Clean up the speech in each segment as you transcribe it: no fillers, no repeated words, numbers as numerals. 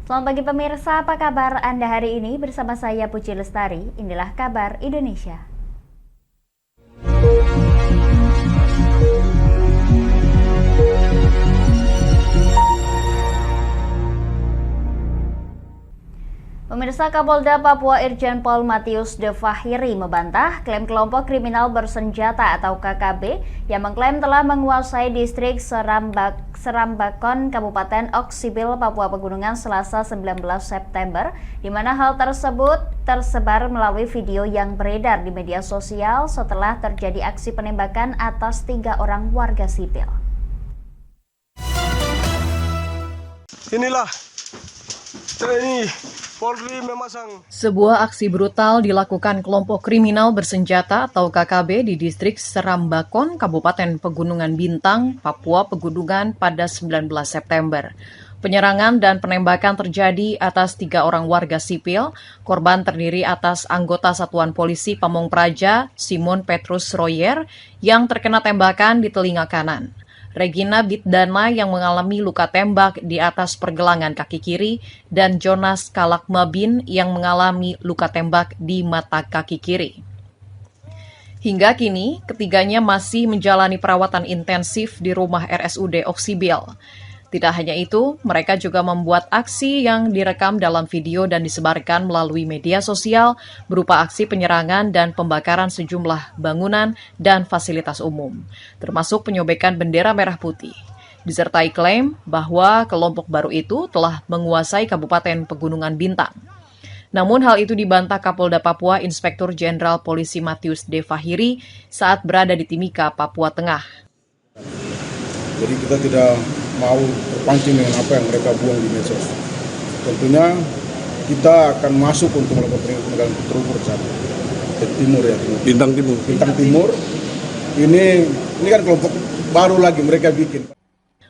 Selamat pagi pemirsa, apa kabar Anda hari ini? Bersama saya Puji Lestari, inilah kabar Indonesia. Pemirsa, Kapolda Papua Irjen Pol Matius De Fahiri membantah klaim kelompok kriminal bersenjata atau KKB yang mengklaim telah menguasai distrik Serambakon, Kabupaten Oksibil, Papua Pegunungan Selasa 19 September, di mana hal tersebut tersebar melalui video yang beredar di media sosial setelah terjadi aksi penembakan atas 3 orang warga sipil. Inilah TNI Polri memasang. Sebuah aksi brutal dilakukan kelompok kriminal bersenjata atau KKB di distrik Serambakon, Kabupaten Pegunungan Bintang, Papua Pegunungan pada 19 September. Penyerangan dan penembakan terjadi atas 3 orang warga sipil. Korban terdiri atas anggota Satuan Polisi Pamong Praja, Simon Petrus Royer, yang terkena tembakan di telinga kanan. Regina Bidana yang mengalami luka tembak di atas pergelangan kaki kiri, dan Jonas Kalakmabin yang mengalami luka tembak di mata kaki kiri. Hingga kini, ketiganya masih menjalani perawatan intensif di rumah RSUD Oksibil. Tidak hanya itu, mereka juga membuat aksi yang direkam dalam video dan disebarkan melalui media sosial berupa aksi penyerangan dan pembakaran sejumlah bangunan dan fasilitas umum, termasuk penyobekan bendera merah putih. Disertai klaim bahwa kelompok baru itu telah menguasai Kabupaten Pegunungan Bintang. Namun hal itu dibantah Kapolda Papua Inspektur Jenderal Polisi Matius De Fahiri saat berada di Timika, Papua Tengah. Jadi kita tidak mau terpancing dengan apa yang mereka buang di medsos. Tentunya kita akan masuk untuk melakukan penegakan terukur ke timur ya. Bintang Timur. Bintang Timur. Ini kan kelompok baru lagi mereka bikin.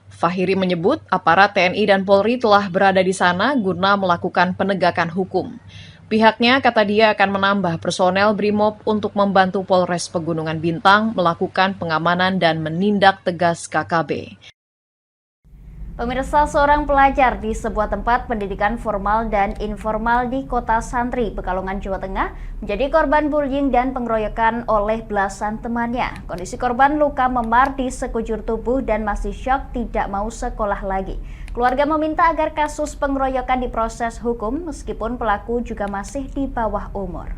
Fahiri menyebut aparat TNI dan Polri telah berada di sana guna melakukan penegakan hukum. Pihaknya kata dia akan menambah personel BRIMOB untuk membantu Polres Pegunungan Bintang melakukan pengamanan dan menindak tegas KKB. Pemirsa, seorang pelajar di sebuah tempat pendidikan formal dan informal di Kota Santri, Pekalongan, Jawa Tengah, menjadi korban bullying dan pengeroyokan oleh belasan temannya. Kondisi korban luka memar di sekujur tubuh dan masih syok tidak mau sekolah lagi. Keluarga meminta agar kasus pengeroyokan diproses hukum meskipun pelaku juga masih di bawah umur.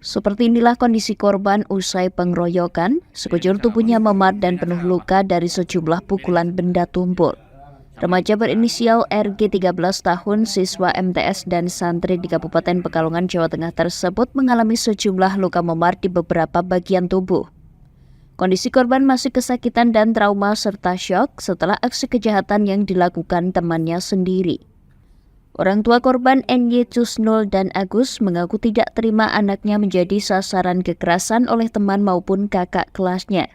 Seperti inilah kondisi korban usai pengeroyokan, sekujur tubuhnya memar dan penuh luka dari sejumlah pukulan benda tumpul. Remaja berinisial RG 13 tahun, siswa MTS dan santri di Kabupaten Pekalongan, Jawa Tengah tersebut mengalami sejumlah luka memar di beberapa bagian tubuh. Kondisi korban masih kesakitan dan trauma serta syok setelah aksi kejahatan yang dilakukan temannya sendiri. Orang tua korban NY Cusnul dan Agus mengaku tidak terima anaknya menjadi sasaran kekerasan oleh teman maupun kakak kelasnya.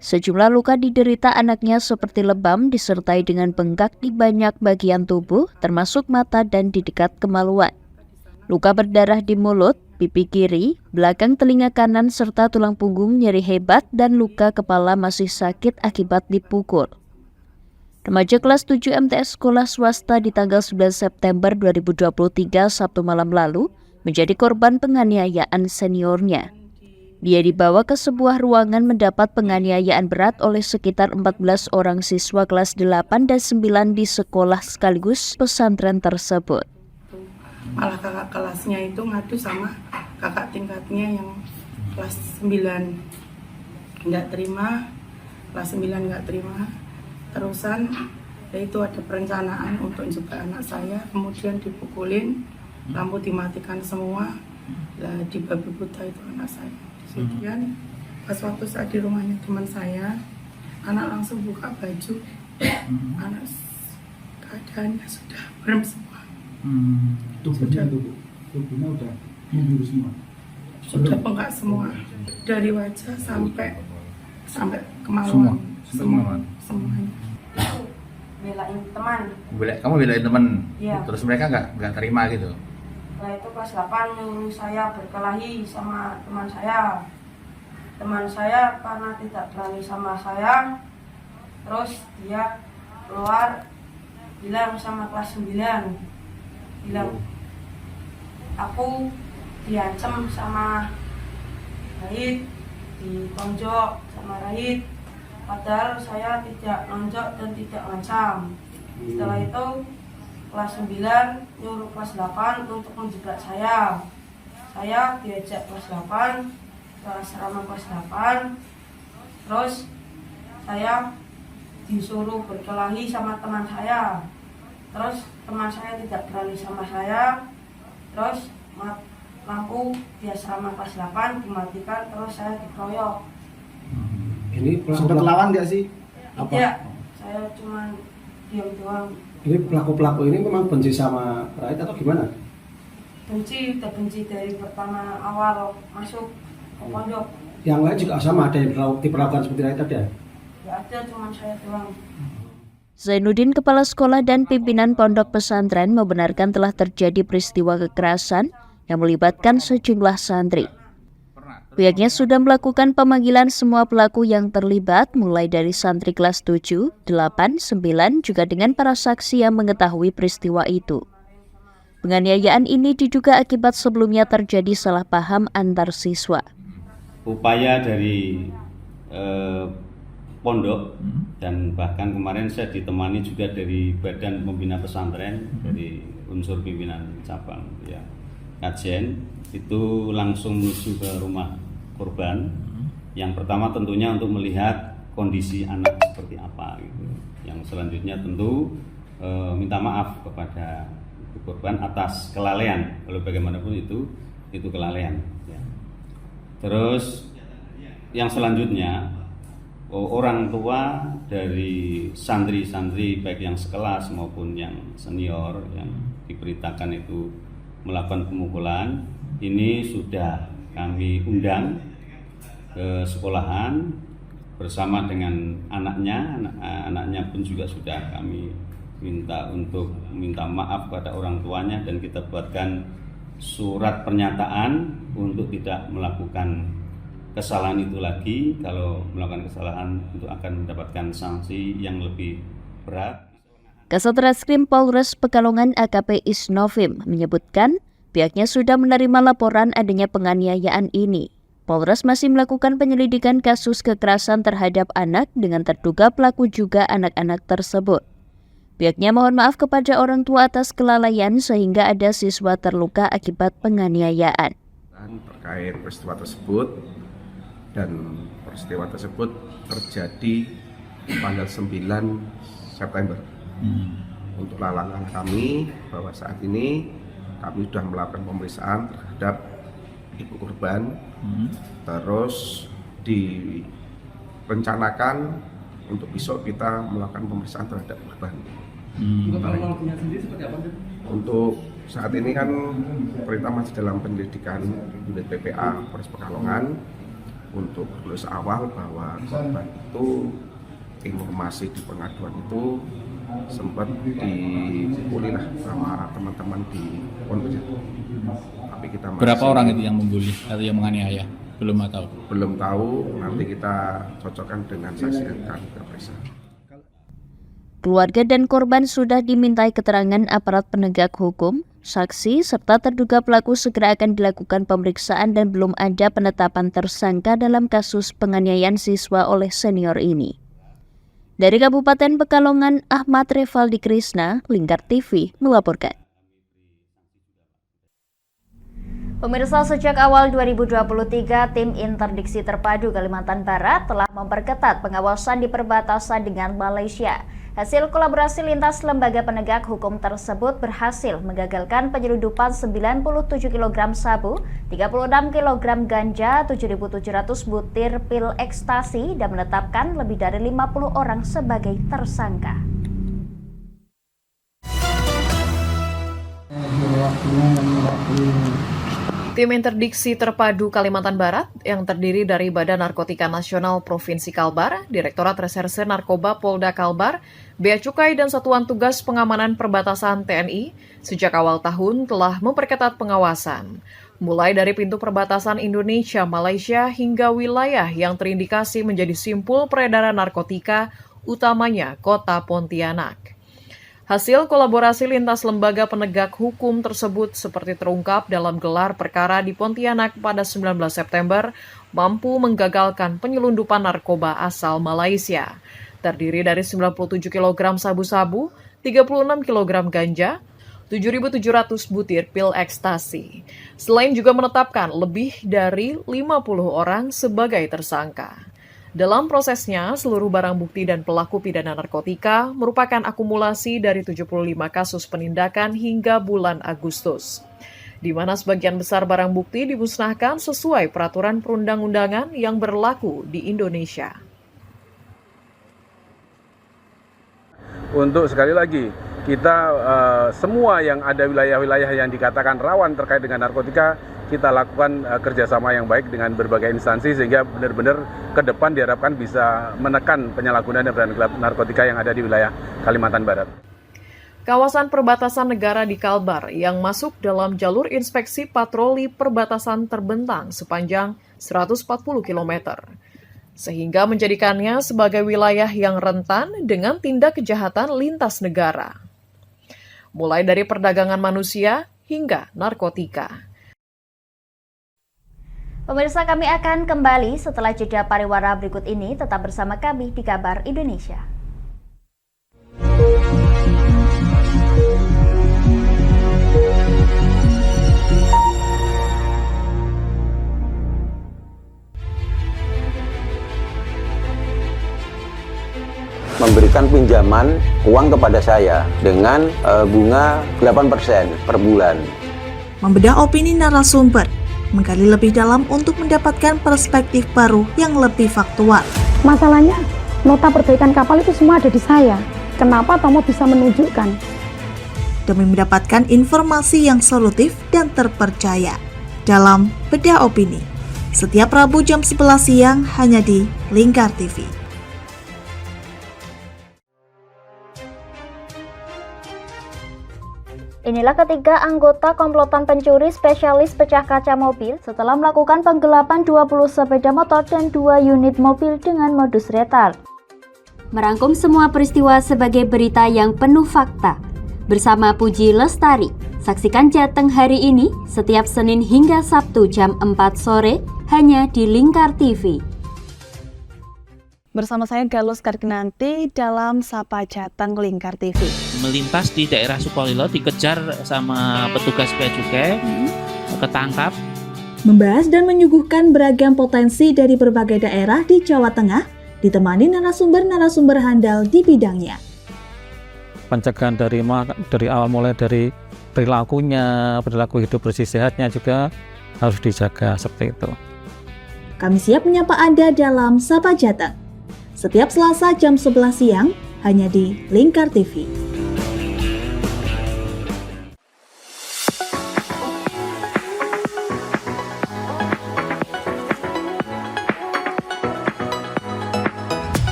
Sejumlah luka diderita anaknya seperti lebam disertai dengan bengkak di banyak bagian tubuh termasuk mata dan di dekat kemaluan. Luka berdarah di mulut, pipi kiri, belakang telinga kanan serta tulang punggung nyeri hebat dan luka kepala masih sakit akibat dipukul. Remaja kelas 7 MTS sekolah swasta di tanggal 9 September 2023 Sabtu malam lalu menjadi korban penganiayaan seniornya. Dia dibawa ke sebuah ruangan mendapat penganiayaan berat oleh sekitar 14 orang siswa kelas 8 dan 9 di sekolah sekaligus pesantren tersebut. Malah kakak kelasnya itu ngadu sama kakak tingkatnya yang kelas 9 nggak terima, kelas 9 nggak terima. Terusan yaitu ada perencanaan untuk menjebak anak saya, kemudian dipukulin, lampu dimatikan semua, lah di babi buta itu anak saya. Kemudian pas waktu saat di rumahnya teman saya, anak langsung buka baju, anak keadaannya sudah merem semua. Tubuhnya udah mundur semua. Sudah bengkak semua, dari wajah sampai kemaluan semuanya. Belain teman. Kamu belain temen, Iya. terus mereka nggak terima gitu? Setelah itu kelas 8 nyuruh saya berkelahi sama teman saya. Teman saya karena tidak berani sama saya, terus dia keluar bilang sama kelas 9, bilang aku diancam sama Rahid, ditonjok sama Rahid, padahal saya tidak nonjok dan tidak ngancam. Setelah itu kelas 9 nyuruh kelas 8 untuk menjegat saya. Saya diajak kelas 8 ke asrama kelas 8. Terus saya disuruh berkelahi sama teman saya. Terus teman saya tidak berani sama saya. Terus lampu di asrama kelas 8 dimatikan, terus saya dikeroyok. Ini sempat lawan nggak sih? Apa? Tidak, saya cuma diam doang. Ini pelaku-pelaku ini memang benci sama Rahid atau gimana? Benci, udah benci dari pertama awal masuk ke pondok. Yang lain juga sama, ada yang diperlakukan seperti Rahid ada? Gak ada, cuma saya doang. Zainuddin, kepala sekolah dan pimpinan pondok pesantren, membenarkan telah terjadi peristiwa kekerasan yang melibatkan sejumlah santri. Pihaknya sudah melakukan pemanggilan semua pelaku yang terlibat, mulai dari santri kelas 7, 8, 9, juga dengan para saksi yang mengetahui peristiwa itu. Penganiayaan ini diduga akibat sebelumnya terjadi salah paham antar siswa. Upaya dari pondok dan bahkan kemarin saya ditemani juga dari Badan Pembina Pesantren, dari unsur pimpinan cabang ya, kajian itu langsung menuju ke rumah korban. Yang pertama tentunya untuk melihat kondisi anak seperti apa gitu. Yang selanjutnya tentu minta maaf kepada ibu korban atas kelalaian, kalau bagaimanapun itu kelalaian ya. Terus yang selanjutnya orang tua dari santri-santri baik yang sekelas maupun yang senior yang diberitakan itu melakukan pemukulan ini sudah kami undang ke sekolahan bersama dengan anaknya pun juga sudah kami minta maaf pada orang tuanya dan kita buatkan surat pernyataan untuk tidak melakukan kesalahan itu lagi. Kalau melakukan kesalahan itu akan mendapatkan sanksi yang lebih berat. Kasat Reskrim Polres Pekalongan AKP Isnovim menyebutkan pihaknya sudah menerima laporan adanya penganiayaan ini. Polres masih melakukan penyelidikan kasus kekerasan terhadap anak dengan terduga pelaku juga anak-anak tersebut. Pihaknya mohon maaf kepada orang tua atas kelalaian sehingga ada siswa terluka akibat penganiayaan. Terkait peristiwa tersebut, dan peristiwa tersebut terjadi tanggal 9 September. Untuk langkah kami bahwa saat ini kami sudah melakukan pemeriksaan terhadap ibu korban, terus direncanakan untuk besok kita melakukan pemeriksaan terhadap korban. Untuk saat ini kan perintah masih dalam penyelidikan unit PPA Polres Pekalongan untuk lulus awal bahwa korban itu informasi di pengaduan itu sempat dipukuli lah sama teman-teman di pondok itu. Tapi kita masih berapa orang itu yang membuli atau yang menganiaya? Belum tahu, nanti kita cocokkan dengan saksi yang akan kita periksa. Keluarga dan korban sudah dimintai keterangan aparat penegak hukum, saksi, serta terduga pelaku segera akan dilakukan pemeriksaan dan belum ada penetapan tersangka dalam kasus penganiayaan siswa oleh senior ini. Dari Kabupaten Pekalongan, Ahmad Revaldi Krisna, Lingkar TV, melaporkan. Pemirsa, sejak awal 2023, Tim Interdiksi Terpadu Kalimantan Barat telah memperketat pengawasan di perbatasan dengan Malaysia. Hasil kolaborasi lintas lembaga penegak hukum tersebut berhasil menggagalkan penyelundupan 97 kg sabu, 36 kg ganja, 7.700 butir pil ekstasi dan menetapkan lebih dari 50 orang sebagai tersangka. Tim Interdiksi Terpadu Kalimantan Barat yang terdiri dari Badan Narkotika Nasional Provinsi Kalbar, Direktorat Reserse Narkoba Polda Kalbar, Bea Cukai dan Satuan Tugas Pengamanan Perbatasan TNI sejak awal tahun telah memperketat pengawasan. Mulai dari pintu perbatasan Indonesia-Malaysia hingga wilayah yang terindikasi menjadi simpul peredaran narkotika, utamanya kota Pontianak. Hasil kolaborasi lintas lembaga penegak hukum tersebut seperti terungkap dalam gelar perkara di Pontianak pada 19 September mampu menggagalkan penyelundupan narkoba asal Malaysia. Terdiri dari 97 kg sabu-sabu, 36 kg ganja, 7.700 butir pil ekstasi. Selain juga menetapkan lebih dari 50 orang sebagai tersangka. Dalam prosesnya, seluruh barang bukti dan pelaku pidana narkotika merupakan akumulasi dari 75 kasus penindakan hingga bulan Agustus, di mana sebagian besar barang bukti dimusnahkan sesuai peraturan perundang-undangan yang berlaku di Indonesia. Untuk sekali lagi, kita semua yang ada wilayah-wilayah yang dikatakan rawan terkait dengan narkotika, kita lakukan kerjasama yang baik dengan berbagai instansi sehingga benar-benar ke depan diharapkan bisa menekan penyalahgunaan dan peredaran narkotika yang ada di wilayah Kalimantan Barat. Kawasan perbatasan negara di Kalbar yang masuk dalam jalur inspeksi patroli perbatasan terbentang sepanjang 140 km, sehingga menjadikannya sebagai wilayah yang rentan dengan tindak kejahatan lintas negara, mulai dari perdagangan manusia hingga narkotika. Pemirsa, kami akan kembali setelah jeda pariwara berikut ini. Tetap bersama kami di Kabar Indonesia. Memberikan pinjaman uang kepada saya dengan bunga 8% per bulan. Membedah opini narasumber, menggali lebih dalam untuk mendapatkan perspektif baru yang lebih faktual. Masalahnya, nota perbaikan kapal itu semua ada di saya. Kenapa Tomo bisa menunjukkan? Demi mendapatkan informasi yang solutif dan terpercaya dalam Bedah Opini. Setiap Rabu jam 11 siang hanya di Lingkar TV. Inilah ketiga anggota komplotan pencuri spesialis pecah kaca mobil setelah melakukan penggelapan 20 sepeda motor dan 2 unit mobil dengan modus retal. Merangkum semua peristiwa sebagai berita yang penuh fakta. Bersama Puji Lestari, saksikan Jateng hari ini setiap Senin hingga Sabtu jam 4 sore hanya di Lingkar TV. Bersama saya Galus Karkinanti dalam Sapa Jateng Lingkar TV. Melintas di daerah Sukolilo dikejar sama petugas bea cukai, ketangkap. Membahas dan menyuguhkan beragam potensi dari berbagai daerah di Jawa Tengah, ditemani narasumber-narasumber handal di bidangnya. Pencegahan dari awal mulai dari perilakunya, perilaku hidup bersih sehatnya juga harus dijaga seperti itu. Kami siap menyapa Anda dalam Sapa Jateng. Setiap Selasa jam 11 siang hanya di Lingkar TV.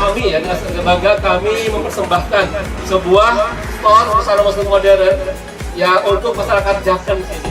Kami ya dengan bangga kami mempersembahkan sebuah store busana muslim modern ya untuk masyarakat Jateng di sini.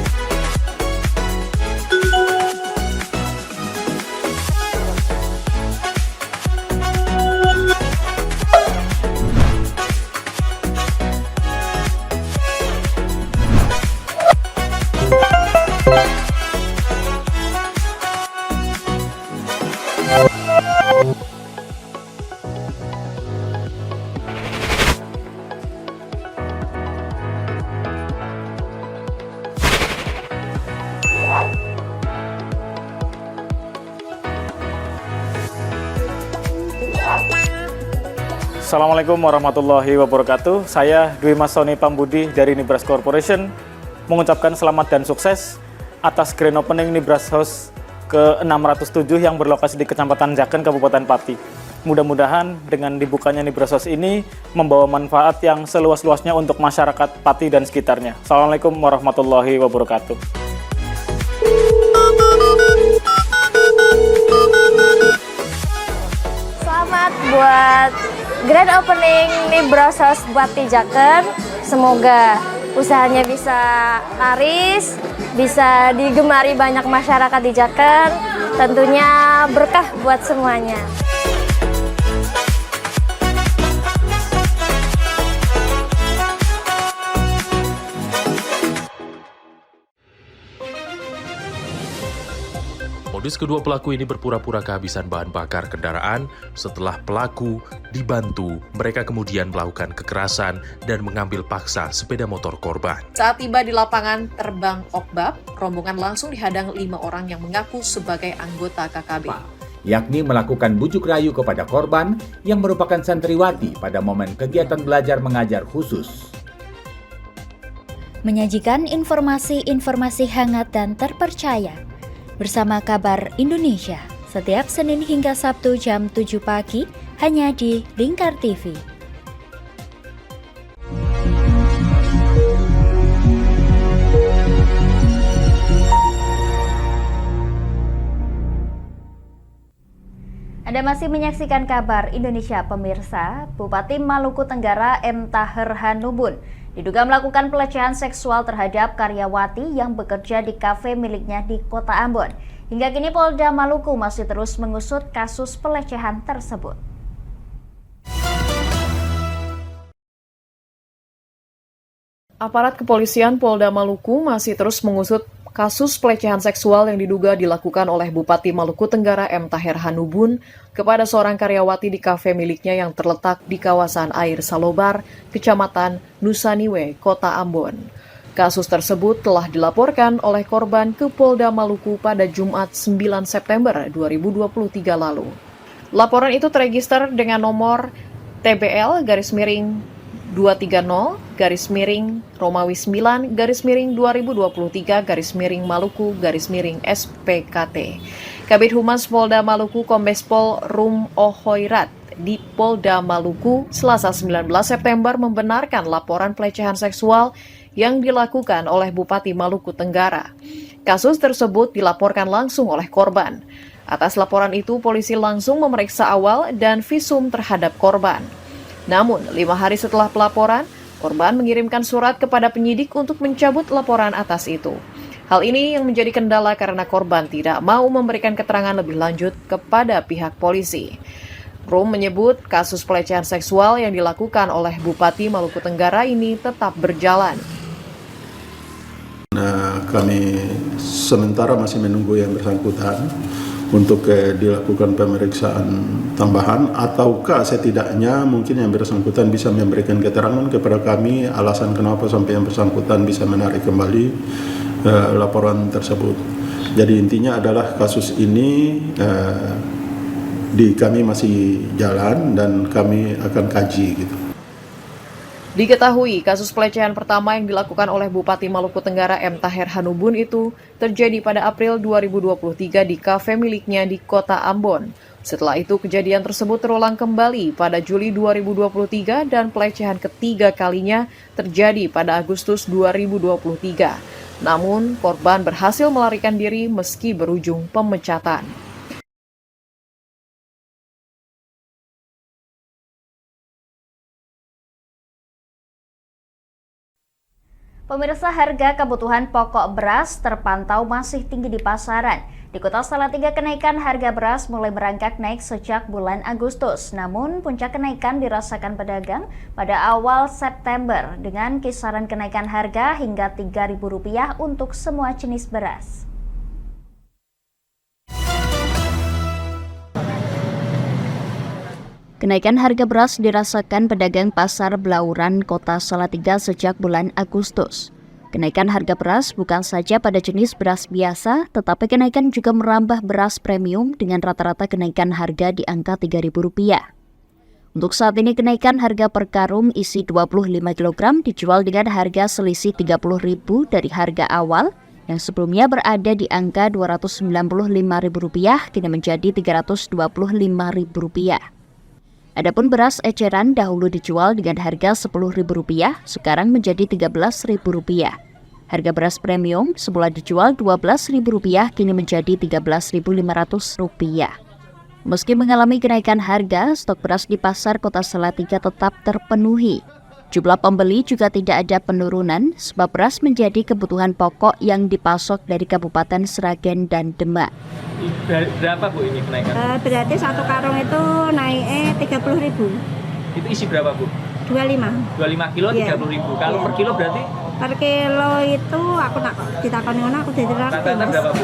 Assalamualaikum warahmatullahi wabarakatuh. Saya Dwi Mas Sony Pambudi dari Nibras Corporation mengucapkan selamat dan sukses atas grand opening Nibras House ke-607 yang berlokasi di Kecamatan Jaken, Kabupaten Pati. Mudah-mudahan dengan dibukanya Nibrosos ini membawa manfaat yang seluas-luasnya untuk masyarakat Pati dan sekitarnya. Assalamualaikum warahmatullahi wabarakatuh. Selamat buat grand opening Nibrosos Pati Jaken. Semoga usahanya bisa laris, bisa digemari banyak masyarakat di Jaken. Tentunya berkah buat semuanya. Modus kedua pelaku ini berpura-pura kehabisan bahan bakar kendaraan. Setelah pelaku dibantu, mereka kemudian melakukan kekerasan dan mengambil paksa sepeda motor korban. Saat tiba di lapangan terbang Okbab, rombongan langsung dihadang 5 orang yang mengaku sebagai anggota KKB. Yakni melakukan bujuk rayu kepada korban yang merupakan santriwati pada momen kegiatan belajar mengajar khusus. Menyajikan informasi-informasi hangat dan terpercaya bersama Kabar Indonesia setiap Senin hingga Sabtu jam 7 pagi hanya di Lingkar TV. Anda masih menyaksikan Kabar Indonesia, pemirsa. Bupati Maluku Tenggara M. Taher Hanubun diduga melakukan pelecehan seksual terhadap karyawati yang bekerja di kafe miliknya di Kota Ambon. Hingga kini Polda Maluku masih terus mengusut kasus pelecehan tersebut. Aparat kepolisian Polda Maluku masih terus mengusut kasus pelecehan seksual yang diduga dilakukan oleh Bupati Maluku Tenggara M. Taher Hanubun kepada seorang karyawati di kafe miliknya yang terletak di kawasan Air Salobar, Kecamatan Nusaniwe, Kota Ambon. Kasus tersebut telah dilaporkan oleh korban ke Polda Maluku pada Jumat 9 September 2023 lalu. Laporan itu terregister dengan nomor TBL-230 Romawi 9 2023 Maluku SPKT. Kabid Humas Polda Maluku Kombes Pol Rum Ohoirat di Polda Maluku Selasa 19 September membenarkan laporan pelecehan seksual yang dilakukan oleh Bupati Maluku Tenggara. Kasus tersebut dilaporkan langsung oleh korban. Atas laporan itu, polisi langsung memeriksa awal dan visum terhadap korban. Namun, 5 hari setelah pelaporan, korban mengirimkan surat kepada penyidik untuk mencabut laporan atas itu. Hal ini yang menjadi kendala karena korban tidak mau memberikan keterangan lebih lanjut kepada pihak polisi. Rum menyebut kasus pelecehan seksual yang dilakukan oleh Bupati Maluku Tenggara ini tetap berjalan. Kami sementara masih menunggu yang bersangkutan untuk dilakukan pemeriksaan tambahan, ataukah setidaknya mungkin yang bersangkutan bisa memberikan keterangan kepada kami alasan kenapa sampai yang bersangkutan bisa menarik kembali laporan tersebut. Jadi intinya adalah kasus ini di kami masih jalan dan kami akan kaji gitu. Diketahui kasus pelecehan pertama yang dilakukan oleh Bupati Maluku Tenggara M. Taher Hanubun itu terjadi pada April 2023 di kafe miliknya di Kota Ambon. Setelah itu kejadian tersebut terulang kembali pada Juli 2023 dan pelecehan ketiga kalinya terjadi pada Agustus 2023. Namun korban berhasil melarikan diri meski berujung pemecatan. Pemirsa, harga kebutuhan pokok beras terpantau masih tinggi di pasaran. Di Kota Salatiga, kenaikan harga beras mulai merangkak naik sejak bulan Agustus. Namun, puncak kenaikan dirasakan pedagang pada awal September dengan kisaran kenaikan harga hingga Rp3.000 untuk semua jenis beras. Kenaikan harga beras dirasakan pedagang pasar Blauran Kota Salatiga sejak bulan Agustus. Kenaikan harga beras bukan saja pada jenis beras biasa, tetapi kenaikan juga merambah beras premium dengan rata-rata kenaikan harga di angka Rp3.000. Untuk saat ini kenaikan harga per karung isi 25 kg dijual dengan harga selisih Rp30.000 dari harga awal yang sebelumnya berada di angka Rp295.000 kini menjadi Rp325.000. Adapun beras eceran dahulu dijual dengan harga Rp10.000, sekarang menjadi Rp13.000. Harga beras premium semula dijual Rp12.000 kini menjadi Rp13.500. Meski mengalami kenaikan harga, stok beras di pasar Kota Salatiga tetap terpenuhi. Jumlah pembeli juga tidak ada penurunan sebab beras menjadi kebutuhan pokok yang dipasok dari Kabupaten Sragen dan Demak. Berapa Bu ini kenaikan? Berarti satu karung itu naiknya 30.000. Itu isi berapa Bu? 25. 25 kilo 30.000. Kalau per kilo berarti? Per kilo itu aku nak ditakoni ngono aku dadi rata-rata berapa Bu?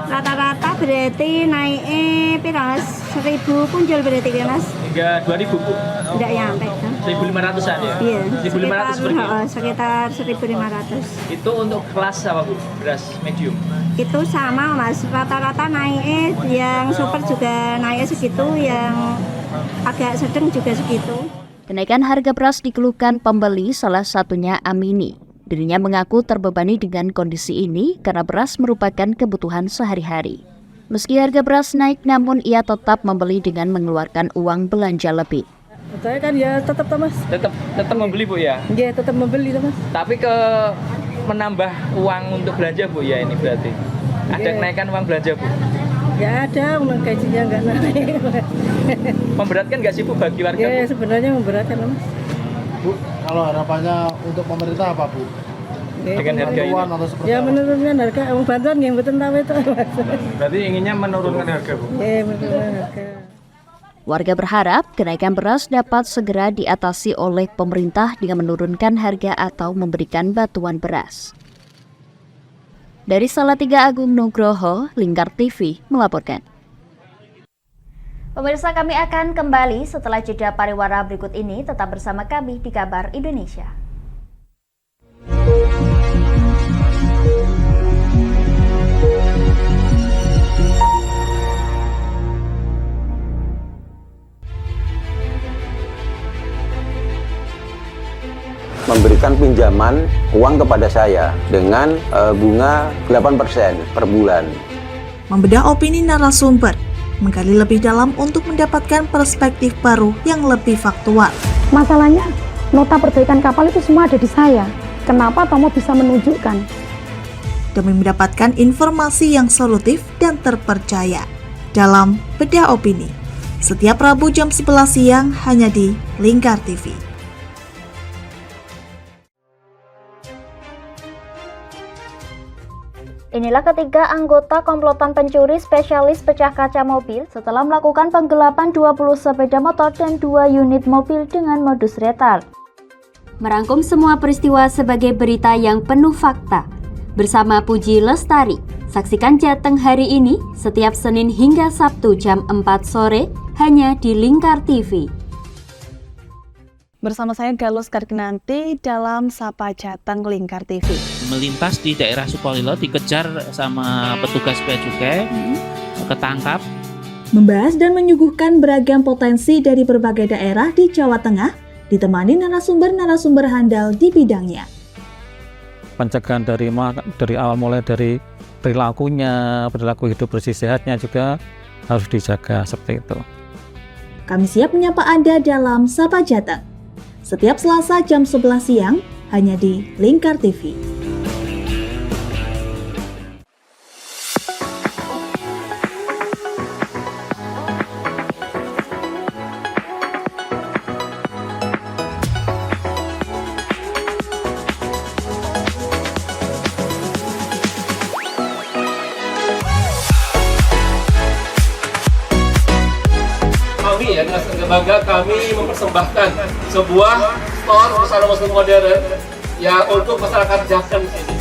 Rata-rata berarti naiknya piras 1.000 punjul berarti ya Mas? Hingga 2.000 Bu? Tidak nyampe. 1.500-an ya? Iya. 1.500 per kilo? Sekitar 1.500. Itu untuk kelas apa Bu? Beras medium? Itu sama Mas, rata-rata naiknya yang super juga naiknya segitu, yang agak sedang juga segitu. Kenaikan harga beras dikeluhkan pembeli, salah satunya Amini. Dirinya mengaku terbebani dengan kondisi ini karena beras merupakan kebutuhan sehari-hari. Meski harga beras naik, namun ia tetap membeli dengan mengeluarkan uang belanja lebih. Saya kan ya tetap Mas. Tetap membeli Bu ya? Iya, tetap membeli Mas. Tapi menambah uang untuk belanja Bu ya ini berarti? Ada kenaikan uang belanja Bu? Ya ada, gajinya nggak naik. Memberatkan nggak sih Bu bagi warga? Ya sebenarnya memberatkan Mas. Bu, kalau harapannya untuk pemerintah apa Bu? Dengan harga ini? Ya menurunkan harga, bantuan yang betul tahu itu. Berarti inginnya menurunkan harga Bu? Ya menurunkan harga. Warga berharap kenaikan beras dapat segera diatasi oleh pemerintah dengan menurunkan harga atau memberikan bantuan beras. Dari Salatiga, Agung Nugroho, Lingkar TV melaporkan. Pemirsa, kami akan kembali setelah jeda pariwara berikut ini. Tetap bersama kami di Kabar Indonesia. Memberikan pinjaman uang kepada saya dengan bunga 8% per bulan. Membedah opini narasumber, menggali lebih dalam untuk mendapatkan perspektif baru yang lebih faktual. Masalahnya, nota perbaikan kapal itu semua ada di saya. Kenapa Tomo bisa menunjukkan? Demi mendapatkan informasi yang solutif dan terpercaya dalam Bedah Opini. Setiap Rabu jam 11 siang hanya di Lingkar TV. Inilah ketiga anggota komplotan pencuri spesialis pecah kaca mobil setelah melakukan penggelapan 20 sepeda motor dan 2 unit mobil dengan modus retard. Merangkum semua peristiwa sebagai berita yang penuh fakta. Bersama Puji Lestari, saksikan Jateng hari ini setiap Senin hingga Sabtu jam 4 sore hanya di Lingkar TV. Bersama saya Galus Karkinanti dalam Sapa Jateng Lingkar TV. Melintas di daerah Sukolilo dikejar sama petugas bea cukai, ketangkap. Membahas dan menyuguhkan beragam potensi dari berbagai daerah di Jawa Tengah, ditemani narasumber-narasumber handal di bidangnya. Pencegahan dari awal mulai dari perilakunya, perilaku hidup bersih sehatnya juga harus dijaga seperti itu. Kami siap menyapa Anda dalam Sapa Jateng. Setiap Selasa jam 11 siang hanya di Lingkar TV. Kami ya dengan bangga kami mempersembahkan sebuah store busana muslim modern ya untuk masyarakat Jateng ini.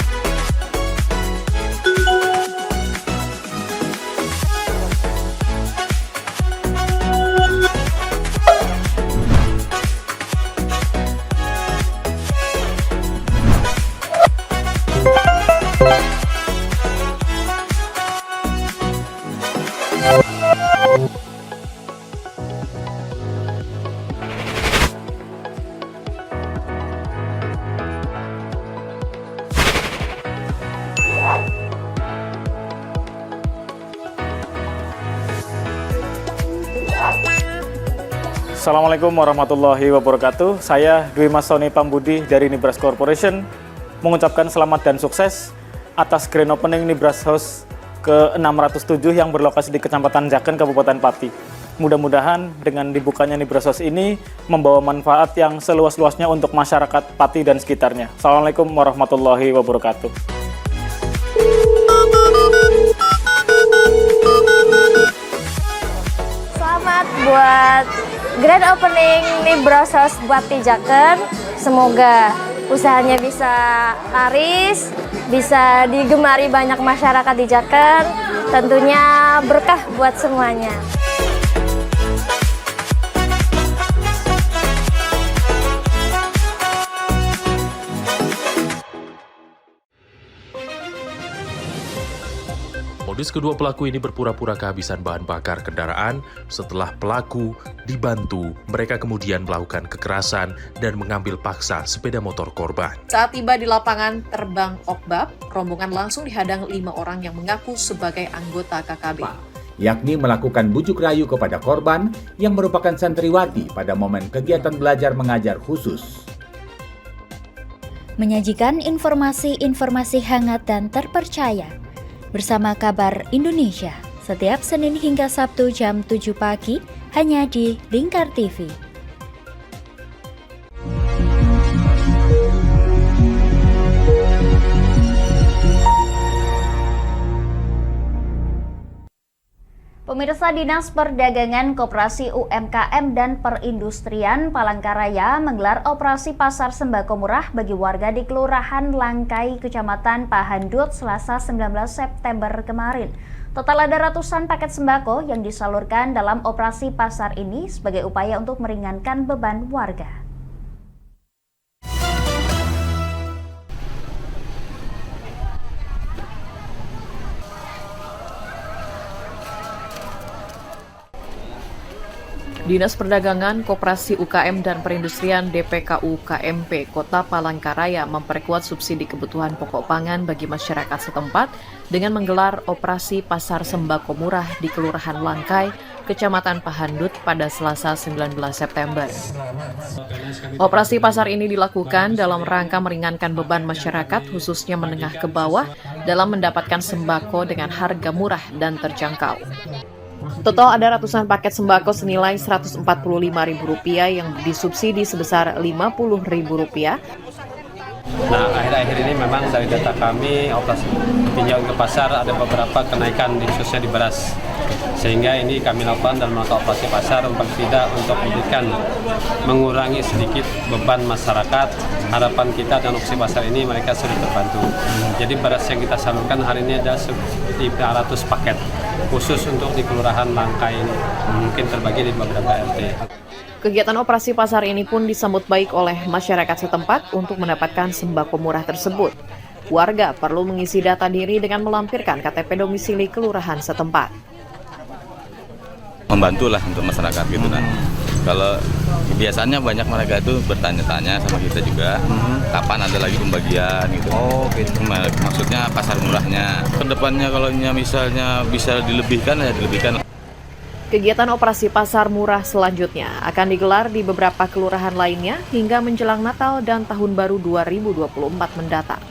Assalamualaikum warahmatullahi wabarakatuh. Saya Dwi Mas Sony Pambudi dari Nibras Corporation mengucapkan selamat dan sukses atas grand opening Nibras House ke-607 yang berlokasi di Kecamatan Jaken, Kabupaten Pati. Mudah-mudahan dengan dibukanya Nibras House ini membawa manfaat yang seluas-luasnya untuk masyarakat Pati dan sekitarnya. Assalamualaikum warahmatullahi wabarakatuh. Selamat buat grand opening Nibras House buat di Jaken. Semoga usahanya bisa laris, bisa digemari banyak masyarakat di Jaken. Tentunya berkah buat semuanya. Modus kedua pelaku ini berpura-pura kehabisan bahan bakar kendaraan. Setelah pelaku dibantu, mereka kemudian melakukan kekerasan dan mengambil paksa sepeda motor korban. Saat tiba di lapangan terbang Okbab, rombongan langsung dihadang 5 orang yang mengaku sebagai anggota KKB. Yakni melakukan bujuk rayu kepada korban yang merupakan santriwati pada momen kegiatan belajar mengajar khusus. Menyajikan informasi-informasi hangat dan terpercaya bersama Kabar Indonesia setiap Senin hingga Sabtu jam 7 pagi hanya di Lingkar TV. Pemirsa, Dinas Perdagangan, Koperasi UMKM dan Perindustrian Palangkaraya menggelar operasi pasar sembako murah bagi warga di Kelurahan Langkai, Kecamatan Pahandut, Selasa 19 September kemarin. Total ada ratusan paket sembako yang disalurkan dalam operasi pasar ini sebagai upaya untuk meringankan beban warga. Dinas Perdagangan, Koperasi UKM dan Perindustrian DPKU KMP Kota Palangkaraya memperkuat subsidi kebutuhan pokok pangan bagi masyarakat setempat dengan menggelar operasi pasar sembako murah di Kelurahan Langkai, Kecamatan Pahandut pada Selasa 19 September. Operasi pasar ini dilakukan dalam rangka meringankan beban masyarakat khususnya menengah ke bawah dalam mendapatkan sembako dengan harga murah dan terjangkau. Total ada ratusan paket sembako senilai Rp145.000 yang disubsidi sebesar Rp50.000. Nah, akhir-akhir ini memang dari data kami operasi tinjauan ke pasar ada beberapa kenaikan khususnya di beras. Sehingga ini kami lakukan dalam melakukan operasi pasar paling tidak untuk mengurangi sedikit beban masyarakat. Harapan kita dan operasi pasar ini mereka sudah terbantu. Jadi beras yang kita salurkan hari ini ada 500 paket khusus untuk di Kelurahan Langkai ini. Mungkin terbagi di beberapa RT. Kegiatan operasi pasar ini pun disambut baik oleh masyarakat setempat untuk mendapatkan sembako murah tersebut. Warga perlu mengisi data diri dengan melampirkan KTP domisili kelurahan setempat. Membantulah untuk masyarakat gitu kan. Kalau biasanya banyak mereka itu bertanya-tanya sama kita juga, kapan ada lagi pembagian gitu. Oh gitu. Maksudnya pasar murahnya. Kedepannya kalau misalnya bisa dilebihkan ya dilebihkan. Kegiatan operasi pasar murah selanjutnya akan digelar di beberapa kelurahan lainnya hingga menjelang Natal dan Tahun Baru 2024 mendatang.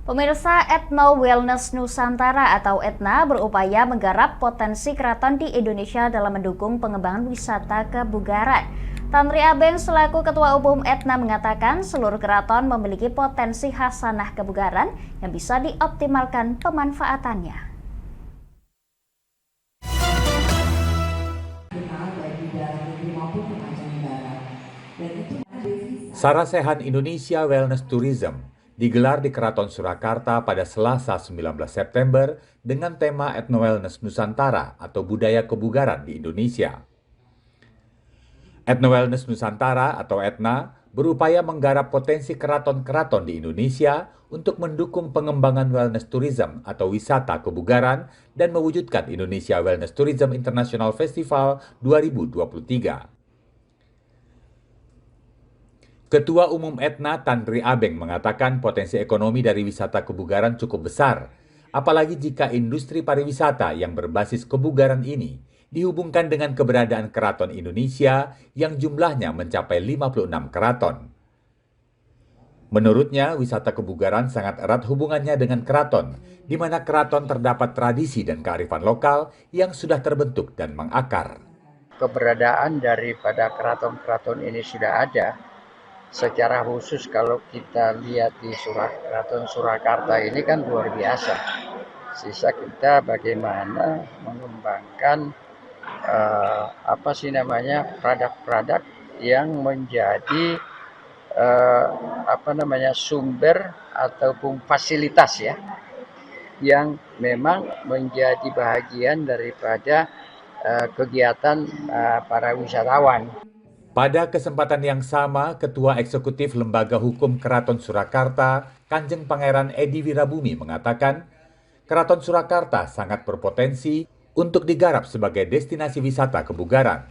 Pemirsa, Ethno Wellness Nusantara atau ETNA berupaya menggarap potensi keraton di Indonesia dalam mendukung pengembangan wisata kebugaran. Tanri Abeng selaku Ketua Umum ETNA mengatakan seluruh keraton memiliki potensi hasanah kebugaran yang bisa dioptimalkan pemanfaatannya. Sarasehan Indonesia Wellness Tourism digelar di Keraton Surakarta pada Selasa 19 September dengan tema Ethno Wellness Nusantara atau Budaya Kebugaran di Indonesia. Ethno Wellness Nusantara atau ETNA berupaya menggarap potensi keraton-keraton di Indonesia untuk mendukung pengembangan wellness tourism atau wisata kebugaran dan mewujudkan Indonesia Wellness Tourism International Festival 2023. Ketua Umum ETNA Tanri Abeng mengatakan potensi ekonomi dari wisata kebugaran cukup besar, Apalagi jika industri pariwisata yang berbasis kebugaran ini dihubungkan dengan keberadaan keraton Indonesia yang jumlahnya mencapai 56 keraton. Menurutnya, wisata kebugaran sangat erat hubungannya dengan keraton, di mana keraton terdapat tradisi dan kearifan lokal yang sudah terbentuk dan mengakar. Keberadaan daripada keraton-keraton ini sudah ada. Secara khusus kalau kita lihat di Keraton Surakarta ini kan luar biasa. Sisa kita bagaimana mengembangkan produk-produk yang menjadi sumber ataupun fasilitas ya, yang memang menjadi bahagian daripada kegiatan para wisatawan. Pada kesempatan yang sama, Ketua Eksekutif Lembaga Hukum Keraton Surakarta, Kanjeng Pangeran Edi Wirabumi mengatakan, Keraton Surakarta sangat berpotensi untuk digarap sebagai destinasi wisata kebugaran.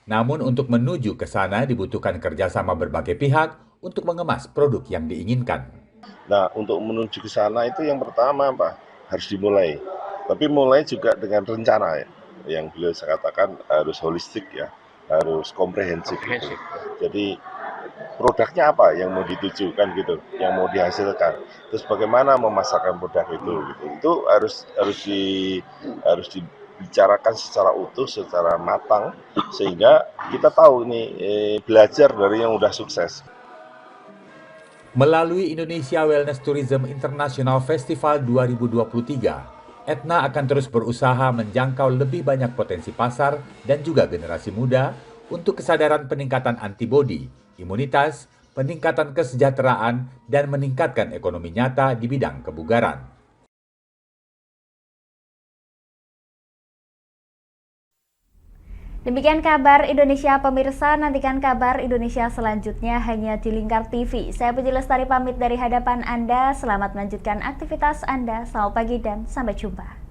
Namun untuk menuju ke sana dibutuhkan kerjasama berbagai pihak untuk mengemas produk yang diinginkan. Nah, untuk menuju ke sana itu yang pertama harus dimulai. Tapi mulai juga dengan rencana ya. Yang beliau katakan harus holistik ya, harus komprehensif. Gitu. Jadi produknya apa yang mau ditujukan gitu, yang mau dihasilkan. Terus bagaimana memasarkan produk itu gitu. Itu harus dibicarakan secara utuh, secara matang sehingga kita tahu ini belajar dari yang udah sukses. Melalui Indonesia Wellness Tourism International Festival 2023, Etna akan terus berusaha menjangkau lebih banyak potensi pasar dan juga generasi muda untuk kesadaran peningkatan antibodi, imunitas, peningkatan kesejahteraan, dan meningkatkan ekonomi nyata di bidang kebugaran. Demikian kabar Indonesia pemirsa, nantikan kabar Indonesia selanjutnya hanya di Lingkar TV. Saya Puji Lestari pamit dari hadapan Anda, selamat melanjutkan aktivitas Anda, selamat pagi dan sampai jumpa.